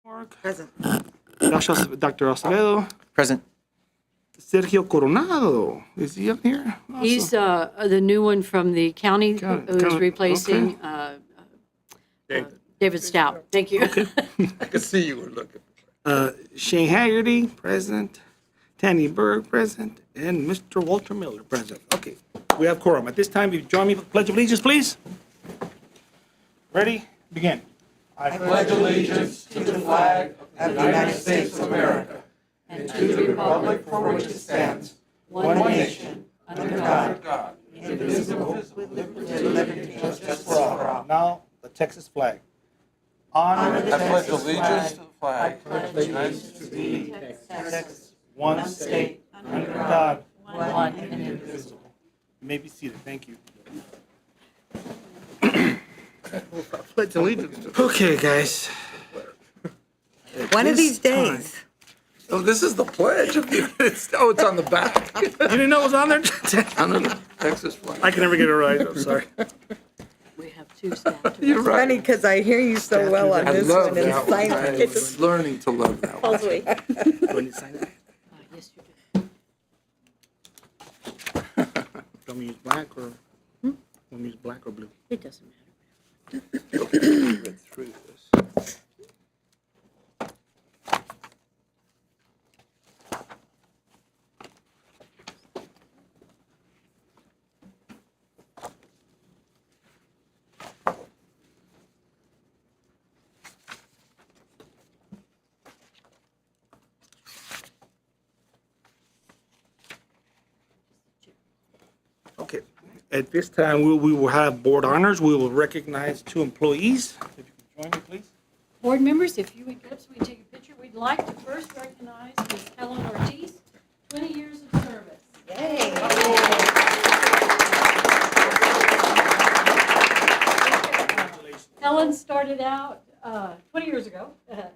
Mark. Present. Dr. Acevedo. Present. Sergio Coronado. Is he up here? Also. He's the new one from the county Got it, who's got it. replacing David Stout. Thank you. I could see you were looking. Shane Haggerty, present. Tanny Berg, present. And Mr. Walter Miller, present. Okay, we have quorum. At this time, if you join me for the Pledge of Allegiance, please. Ready? Begin. I pledge allegiance to the flag of the United States of America and to the republic for which it stands, one nation, under God, indivisible, with liberty and justice for all. Now, the Texas flag. Honor the I pledge Texas allegiance to flag. the flag of the United States. Texas, one state, under God, one and indivisible. You may be seated. Thank you. Pledge allegiance to. Okay, guys. One of these This time- days. Oh, this is the pledge of the United States. Oh, it's on the back. You didn't know it was on there? Under the Texas flag. I can never get it right. I'm sorry. We have two staff. You're It's right. funny because I hear you so well on I this love one and that one. sign I it. was learning to love that one. Do I need to sign it? Yes, you do. Do we use black or? Want me to use black or blue? It doesn't matter. Read through this. Okay. At this time, we will have board honors. We will recognize two employees. If you can join me, please. Board members, if you would go so we can take a picture, we'd like to first recognize Ms. Helen Ortiz, 20 years of service. Helen started out 20 years ago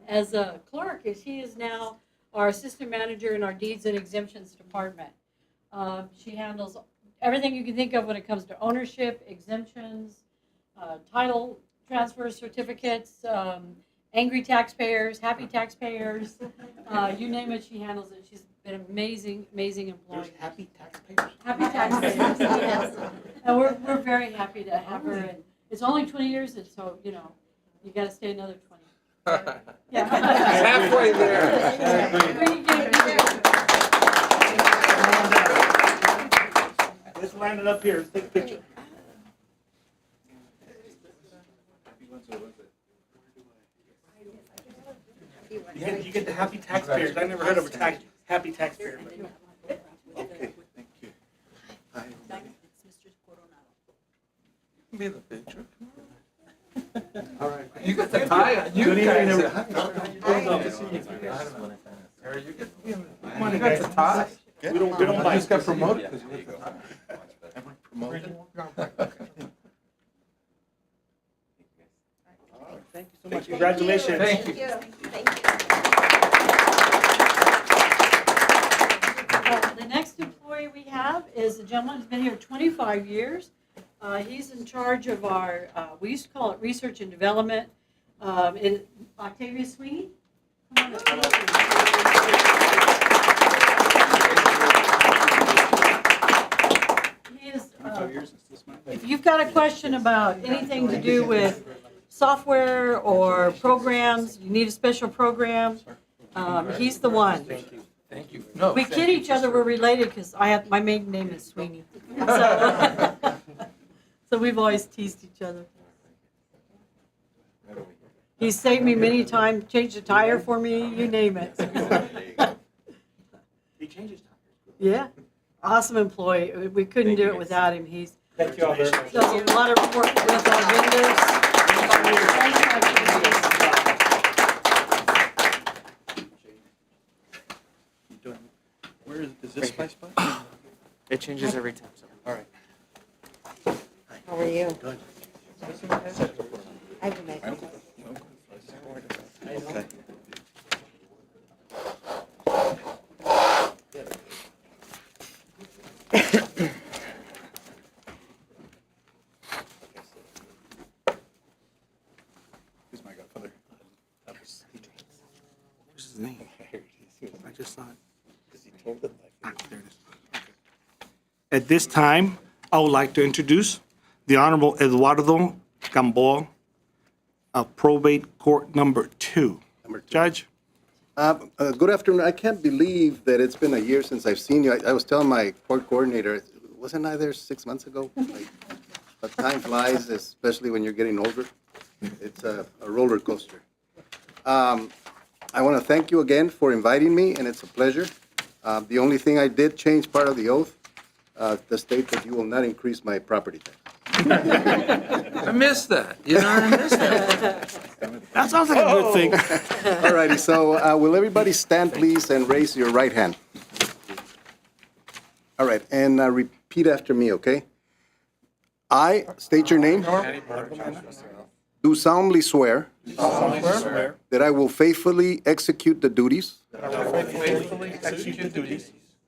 as a clerk, and she is now our assistant manager in our deeds and exemptions department. She handles everything you can think of when it comes to ownership, exemptions, title transfer certificates, angry taxpayers, happy taxpayers, you name it, she handles it. She's been an amazing, amazing employee. Happy taxpayers. Happy taxpayers, yes. And we're very happy to have her. And it's only 20 years, and so, you know, you got to stay another 20. Yeah. Halfway there. Let's line it up here. Let's take a picture. You get the happy taxpayers. I never heard of a happy taxpayer. Okay, thank you. Be the picture. All right. You got the tie on. You Good evening, guys. Harry, you get to be in the. You got the tie. We don't I bite. just got promoted because you got the tie. Ever promoted? Thank you so much. Congratulations. Thank you. The next employee we have is a gentleman who's been here 25 years. He's in charge of our, we used to call it research and development, in Octavia Sweeney. Come on up. He is, if you've got a question about anything to do with software or programs, you need a special program, he's the one. Thank you. No. We kid each other we're related because my maiden name is Sweeney. So, so we've always teased each other. He's saved me many times, changed a tire for me, you name it. He changes time. Yeah, awesome employee. We couldn't do it without him. He's Thank you all very much. does a lot of work with our vendors. Where is this my spot? It changes every time, so. All right. How are you? Good. I can make it. Okay. Who's my godfather? name. I just saw it. Ah, there it is. Okay. At this time, I would like to introduce the Honorable Eduardo Gamboa of Probate Court Number 2. Judge? Good afternoon. I can't believe that it's been a year since I've seen you. I was telling my court coordinator, wasn't I there 6 months ago? Like, but time flies, especially when you're getting older. It's a roller coaster. I want to thank you again for inviting me, and it's a pleasure. The only thing I did change part of the oath to state that you will not increase my property tax. I missed that. I missed that. That sounds like a good thing. All righty, so will everybody stand, please, and raise your right hand? All right, and repeat after me, okay? I state your name. Do solemnly swear that I will faithfully execute the duties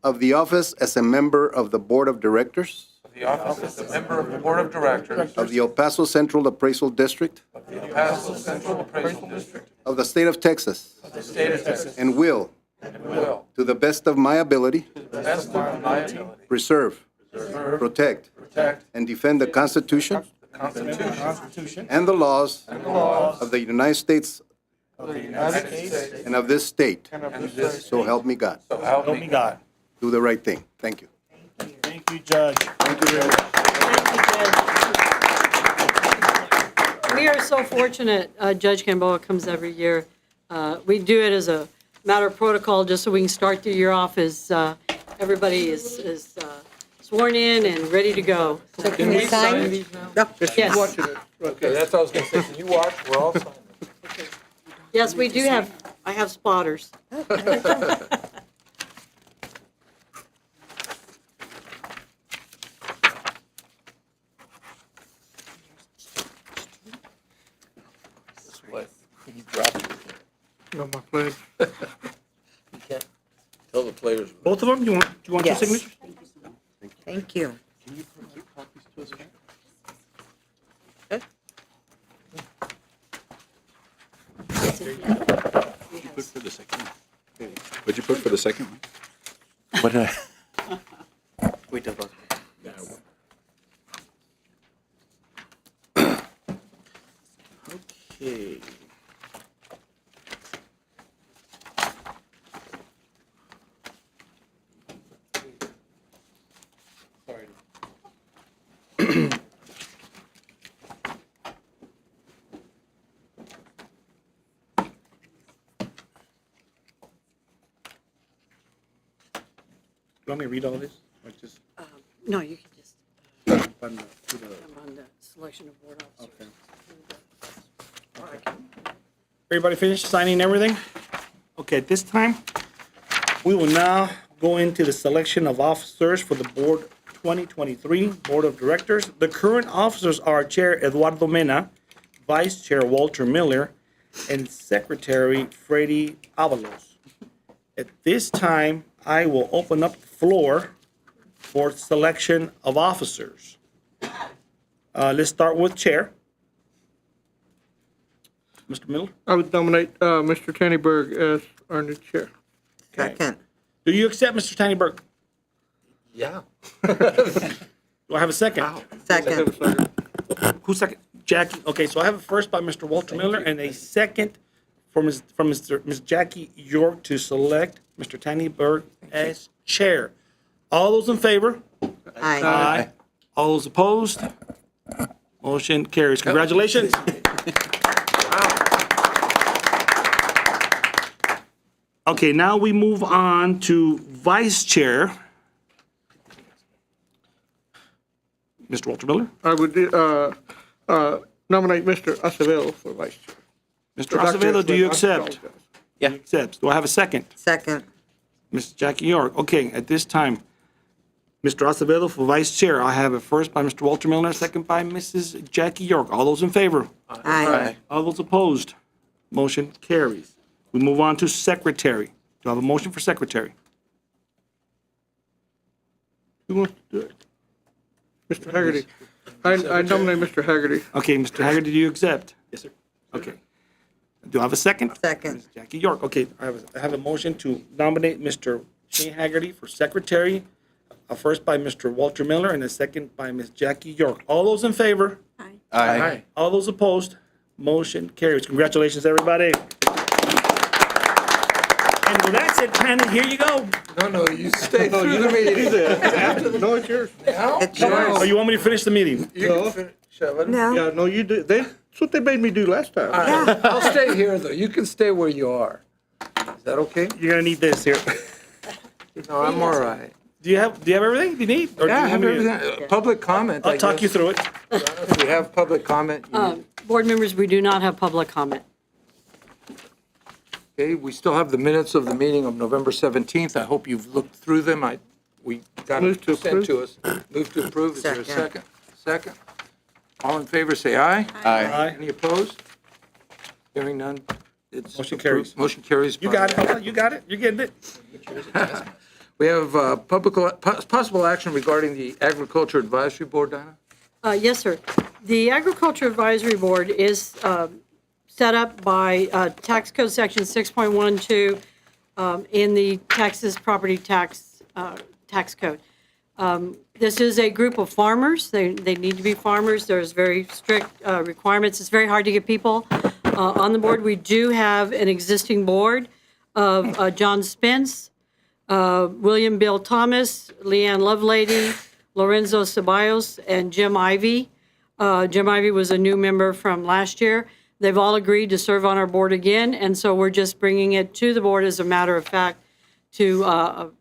of the office as a member of the Board of Directors The office of member of the Board of Directors of the El Paso Central Appraisal District of the Paso Central Appraisal District of the State of Texas, of the State of Texas, and will, and will, to the best of my ability, to the best of my ability, preserve, protect, protect and defend the Constitution the Constitution and the laws and the laws of the United States of the United States and of this state. and of this So help me God. So help me God. Do the right thing. Thank you. Thank you, Judge. Thank you very much. Thank you, Judge. We are so fortunate, Judge Gamboa comes every year. We do it as a matter of protocol, just so we can start the year off as everybody is sworn in and ready to go. So Can we sign? Yes, Okay, that's what I was gonna say. Can you watch? We're all signing. yes, we do have, I have spotters. What? You dropped it. No, my flag. You can't tell the players. Both of them? You want your Yes. signatures? Thank you. Put for the second one. What'd you put for the second one? What did Wait till both. Okay. You want me to read all this? Or just No, you can just on the- to the- come on the selection of board officers. Everybody finished signing everything? Okay, at this time, we will now go into the selection of officers for the Board 2023 Board of Directors. The current officers are Chair Eduardo Mena, Vice Chair Walter Miller, and Secretary Freddy Avalos. At this time, I will open up the floor for selection of officers. Let's start with Chair. Mr. Miller? I would nominate Mr. Tannyberg as our new chair. Second. Do you accept Mr. Tannyberg? Yeah. Do I have a second? Second. Who's second? Jackie. Okay, so I have a first by Mr. Walter Miller and a second from Ms. Jackie York to select Mr. Tannyberg as chair. All those in favor? Aye. All those opposed? Motion carries. Congratulations. Okay, now we move on to vice chair. Mr. Walter Miller? I would nominate Mr. Acevedo for vice chair. Mr. Acevedo, do you I accept? apologize. Yeah. Accepts. Do I have a second? Second. Ms. Jackie York. Okay, at this time, Mr. Acevedo for vice chair. I have a first by Mr. Walter Miller, a second by Mrs. Jackie York. All those in favor? Aye. All those opposed? Motion carries. We move on to secretary. Do I have a motion for secretary? Who wants to do it? Mr. Haggerty. I nominate Mr. Haggerty. Okay, Mr. Haggard, do you accept? Yes, sir. Okay. At Do I have a second? Second. Ms. Jackie York. Okay, I have a motion to nominate Mr. Shane Haggerty for secretary. A first by Mr. Walter Miller and a second by Ms. Jackie York. All those in favor? Aye. All those opposed? Motion carries. Congratulations, everybody. And with that said, Tanner, here you go. No, you stay through the meeting. No, it's yours. It's Oh, yours. you want me to finish the meeting? You can finish, Sheva. No. Yeah, no, you do. That's what they made me do last time. Yeah. I'll stay here, though. You can stay where you are. Is that okay? You're gonna need this here. No, I'm all right. Do you have everything you need? Or do Yeah, I you have want me to- everything. Public comment, I'll talk you through it. If we have public comment, Board members, we do not have public comment. okay, we still have the minutes of the meeting of November 17th. I hope you've looked through them. We got Move to it sent to us. Move to approve. Is there a Second. second? Second. All in favor, say aye. Aye. Any opposed? Hearing none. It's Motion approved. carries. Motion carries. You got it. Hold on, you got it. You're getting it. We have possible action regarding the Agriculture Advisory Board, Dinah? Yes, sir. The Agriculture Advisory Board is set up by Tax Code Section 6.12 in the Texas Property Tax Code. This is a group of farmers. They need to be farmers. There's very strict requirements. It's very hard to get people on the board. We do have an existing board of John Spence, William Bill Thomas, Leanne Lovelady, Lorenzo Ceballos, and Jim Ivy. Jim Ivy was a new member from last year. They've all agreed to serve on our board again, and so we're just bringing it to the board as a matter of fact to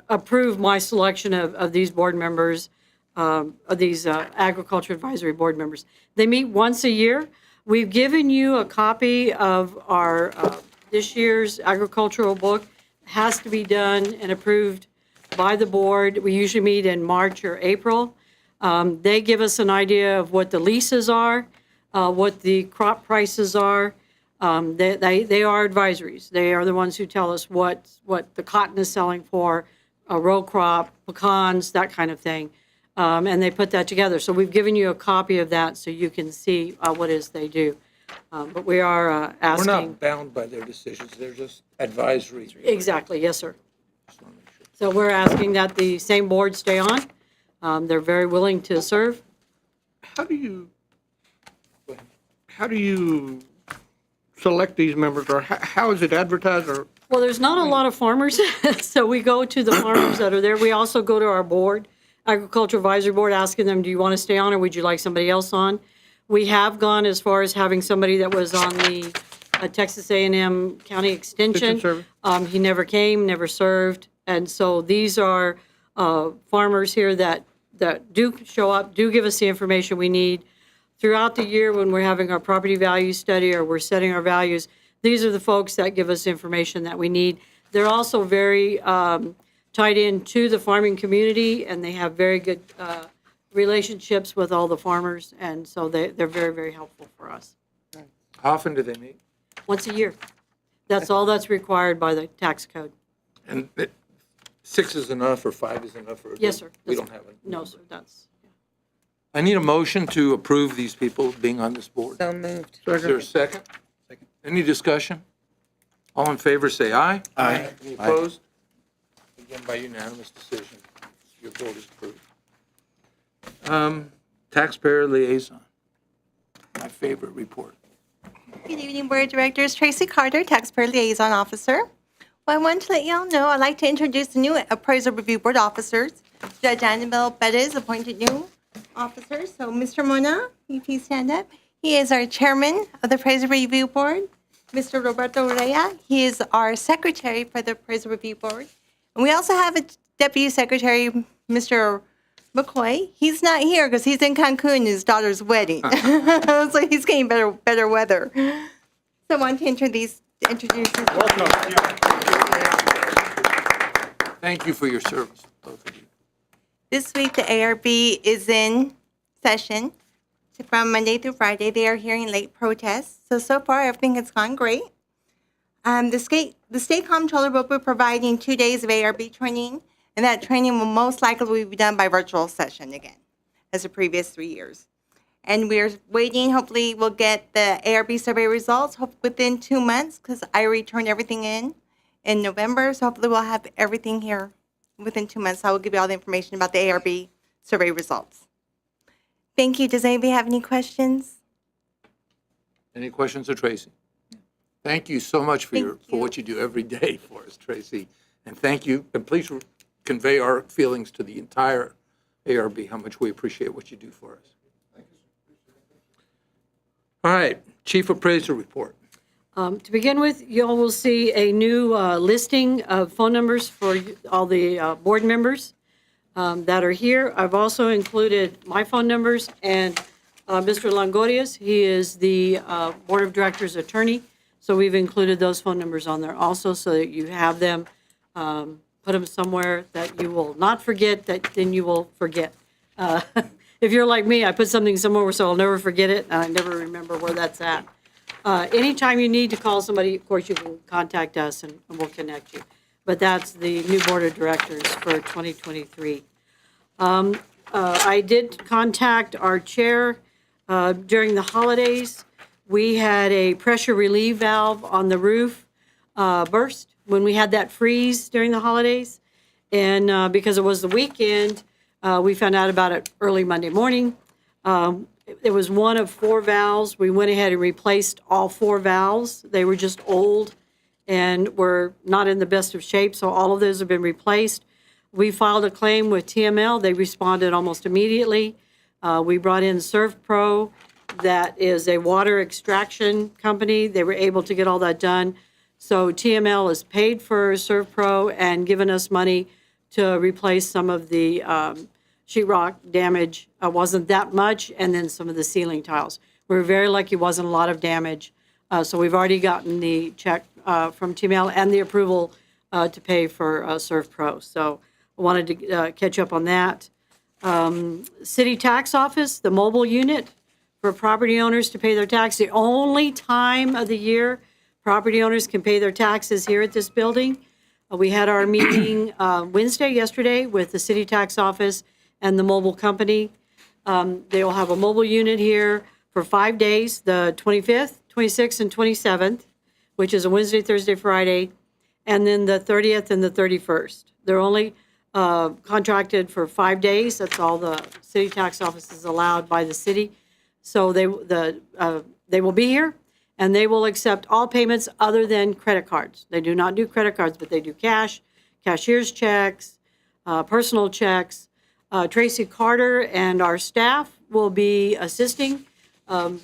approve my selection of these board members, of these Agriculture Advisory Board members. They meet once a year. We've given you a copy of our this year's agricultural book. Has to be done and approved by the board. We usually meet in March or April. They give us an idea of what the leases are, what the crop prices are. They are advisories. They are the ones who tell us what the cotton is selling for, a row crop, pecans, that kind of thing. And they put that together. So we've given you a copy of that so you can see what it is they do. But we are We're asking. not bound by their decisions. They're just advisory. Exactly, yes, sir. So we're asking that the same board stay on. They're very willing to serve. How do you select these members, or how is it advertised, or? Well, there's not a lot of farmers, so we go to the farmers that are there. We also go to our board, Agriculture Advisory Board, asking them, do you want to stay on or would you like somebody else on? We have gone as far as having somebody that was on the Texas A&M County Extension. Service. He never came, never served. And so these are farmers here that do show up, do give us the information we need. Throughout the year when we're having our property value study or we're setting our values, these are the folks that give us information that we need. They're also very tied into the farming community, and they have very good relationships with all the farmers, and so they're very, very helpful for us. How often do they meet? Once a year. That's all that's required by the tax code. And 6 is enough, or 5 is enough? Or Yes, sir. We don't have it. No, sir, that's, I need a motion to approve these people being on this board. So moved. Is there a second? Any discussion? All in favor, say aye. Aye. Any opposed? Again, by unanimous decision, your vote is approved. Taxpayer liaison, my favorite report. Good evening, Board of Directors. Tracy Carter, Taxpayer Liaison Officer. Well, I want to let you all know, I'd like to introduce the new Appraisal Review Board officers. Judge Annabelle Bettis appointed new officers. So, Mr. Mona, you please stand up. He is our chairman of the Appraisal Review Board. Mr. Roberto Rea, he is our secretary for the Appraisal Review Board. And we also have a deputy secretary, Mr. McCoy. He's not here because he's in Cancun, his daughter's wedding. So he's getting better weather. So I want to introduce you. Thank you for your service, both of you. This week, the ARB is in session from Monday through Friday. They are hearing late protests. So far, everything has gone great. The state comptroller will be providing 2 days of ARB training, and that training will most likely be done by virtual session again, as the previous 3 years. And we're waiting, hopefully we'll get the ARB survey results within 2 months because I returned everything in November. So hopefully we'll have everything here within 2 months. I will give you all the information about the ARB survey results. Thank you. Does anybody have any questions? Any questions of Tracy? Thank you so much for Thank you. what you do every day for us, Tracy. And thank you, and please convey our feelings to the entire ARB, how much we appreciate what you do for us. All right, Chief Appraiser report. To begin with, you all will see a new listing of phone numbers for all the board members that are here. I've also included my phone numbers and Mr. Longoria's. He is the Board of Directors attorney, so we've included those phone numbers on there also so that you have them, put them somewhere that you will not forget, that then you will forget. If you're like me, I put something somewhere so I'll never forget it, and I never remember where that's at. Anytime you need to call somebody, of course, you can contact us and we'll connect you. But that's the new Board of Directors for 2023. I did contact our chair during the holidays. We had a pressure relief valve on the roof burst when we had that freeze during the holidays. And because it was the weekend, we found out about it early Monday morning. It was one of 4 valves. We went ahead and replaced all 4 valves. They were just old and were not in the best of shape, so all of those have been replaced. We filed a claim with TML. They responded almost immediately. We brought in ServPro, that is a water extraction company. They were able to get all that done. So TML has paid for ServPro and given us money to replace some of the sheetrock damage. Wasn't that much, and then some of the ceiling tiles. We were very lucky, wasn't a lot of damage. So we've already gotten the check from TML and the approval to pay for ServPro. So I wanted to catch up on that. City Tax Office, the mobile unit for property owners to pay their tax. The only time of the year property owners can pay their taxes here at this building. We had our meeting yesterday, with the City Tax Office and the mobile company. They will have a mobile unit here for 5 days, the 25th, 26th, and 27th, which is a Wednesday, Thursday, Friday, and then the 30th and the 31st. They're only contracted for 5 days. That's all the City Tax Office is allowed by the city. So they will be here, and they will accept all payments other than credit cards. They do not do credit cards, but they do cash, cashier's checks, personal checks. Tracy Carter and our staff will be assisting.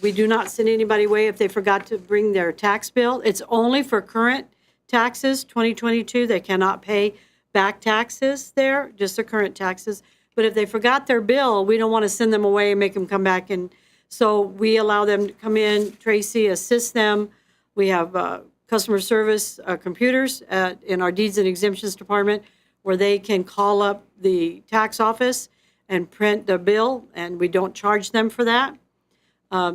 We do not send anybody away if they forgot to bring their tax bill. It's only for current taxes, 2022. They cannot pay back taxes there, just the current taxes. But if they forgot their bill, we don't want to send them away and make them come back. And so we allow them to come in. Tracy assists them. We have customer service computers in our Deeds and Exemptions Department where they can call up the tax office and print the bill, and we don't charge them for that,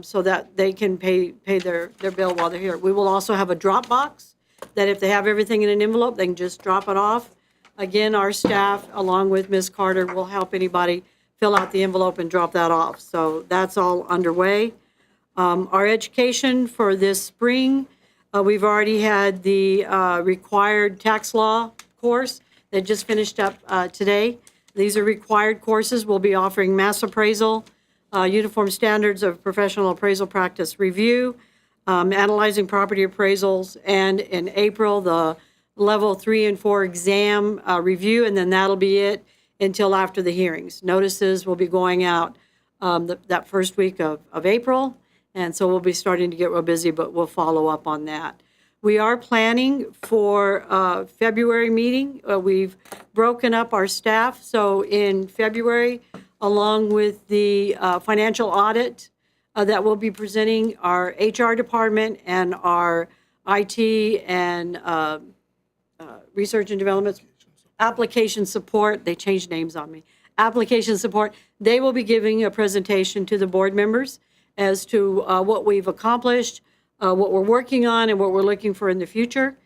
so that they can pay their bill while they're here. We will also have a drop box that if they have everything in an envelope, they can just drop it off. Again, our staff, along with Ms. Carter, will help anybody fill out the envelope and drop that off. So that's all underway. Our education for this spring, we've already had the required tax law course that just finished up today. These are required courses. We'll be offering mass appraisal, uniform standards of professional appraisal practice review, analyzing property appraisals, and in April, the level 3 and 4 exam review, and then that'll be it until after the hearings. Notices will be going out that first week of April, and so we'll be starting to get real busy, but we'll follow up on that. We are planning for a February meeting. We've broken up our staff. So in February, along with the financial audit that we'll be presenting, our HR department and our IT and research and development, application support, they changed names on me, application support, they will be giving a presentation to the board members as to what we've accomplished, what we're working on, and what we're looking for in the future.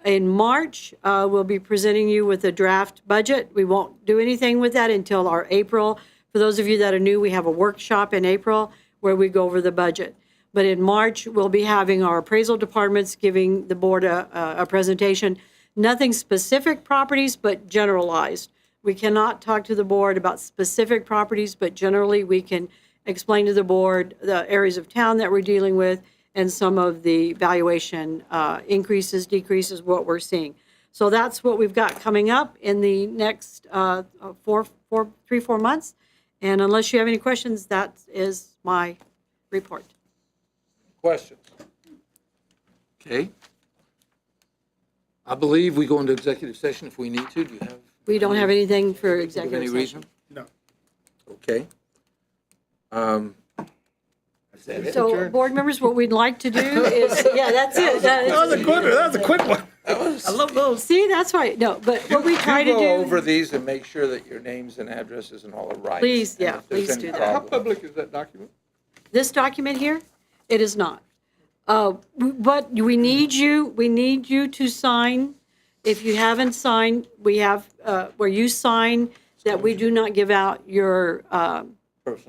In March, we'll be presenting you with a draft budget. We won't do anything with that until our April. For those of you that are new, we have a workshop in April where we go over the budget. But in March, we'll be having our appraisal departments giving the board a presentation. Nothing specific properties, but generalized. We cannot talk to the board about specific properties, but generally we can explain to the board the areas of town that we're dealing with and some of the valuation increases, decreases, what we're seeing. So that's what we've got coming up in the next 3-4 months. And unless you have any questions, that is my report. Questions? Okay. I believe we go into executive session if we need to. Do you have? We don't have anything for Think of executive any reason? session. No. Okay. Is that it? So, board members, what we'd like to do is, yeah, that's it. That was a quick one. I love those. See, that's right. No, but what we try to You go over do, these and make sure that your names and addresses and all are right. Please, And yeah, if there's please any do that. How problem- public is that document? this document here, it is not. But we need you to sign. If you haven't signed, we have, where you sign that we do not give out your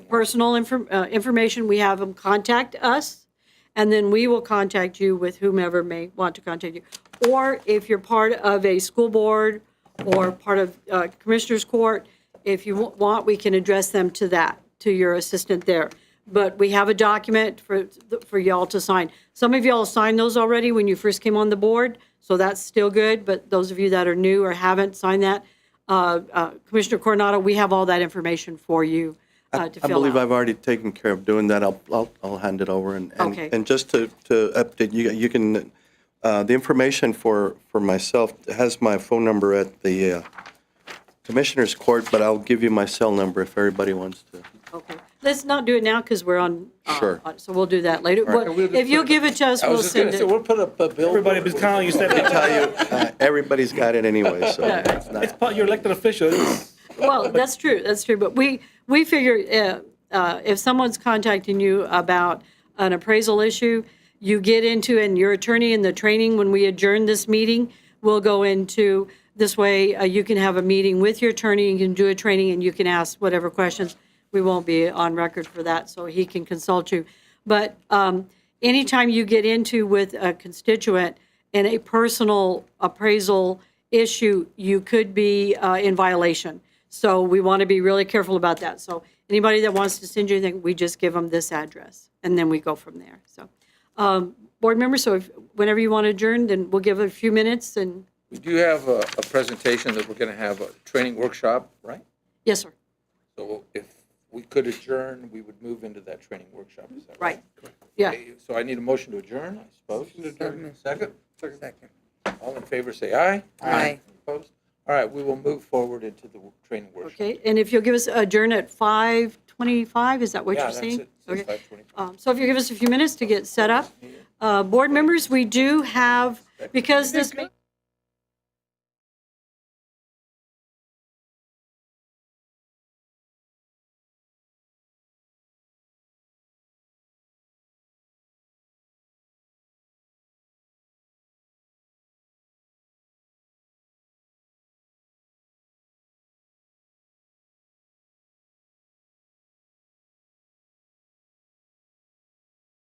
personal information. We have them contact us, and then we will contact you with whomever may want to contact you. Or if you're part of a school board or part of Commissioners Court, if you want, we can address them to that, to your assistant there. But we have a document for y'all to sign. Some of y'all signed those already when you first came on the board, so that's still good. But those of you that are new or haven't signed that, Commissioner Coronado, we have all that information for you to I fill believe out. I've already taken care of doing that. I'll hand it over. Okay. And just to update, you can, the information for myself has my phone number at the Commissioner's Court, but I'll give you my cell number if everybody wants to. Okay. Let's not do it now because we're on. Sure. So we'll do that later. right. Well, if you'll give it to us, I we'll was just gonna send say, it. we'll put up a bill. Everybody was calling you, said I tell you, everybody's got it anyway, so it's not. it's part, you're elected official. Well, that's true, but we figure if someone's contacting you about an appraisal issue, you get into, and your attorney in the training, when we adjourn this meeting, we'll go into, this way you can have a meeting with your attorney, you can do a training, and you can ask whatever questions. We won't be on record for that, so he can consult you. But anytime you get into with a constituent in a personal appraisal issue, you could be in violation. So we want to be really careful about that. So anybody that wants to send you anything, we just give them this address, and then we go from there. So, board members, so whenever you want to adjourn, then we'll give a few minutes, and We do have a presentation that we're going to have a training workshop, right? yes, sir. So if we could adjourn, we would move into that training workshop. Is that right? Right. Yeah. Okay, so I need a motion to adjourn, I suppose. Second? Second. All in favor, say aye. Aye. Opposed? All right, we will move forward into the training workshop. Okay, and if you'll give us adjourn at 5:25, is that what Yeah, you're that's saying? it. It says Okay. 5:25. So if you give us a few minutes to get set up. Board members, we do have, because this.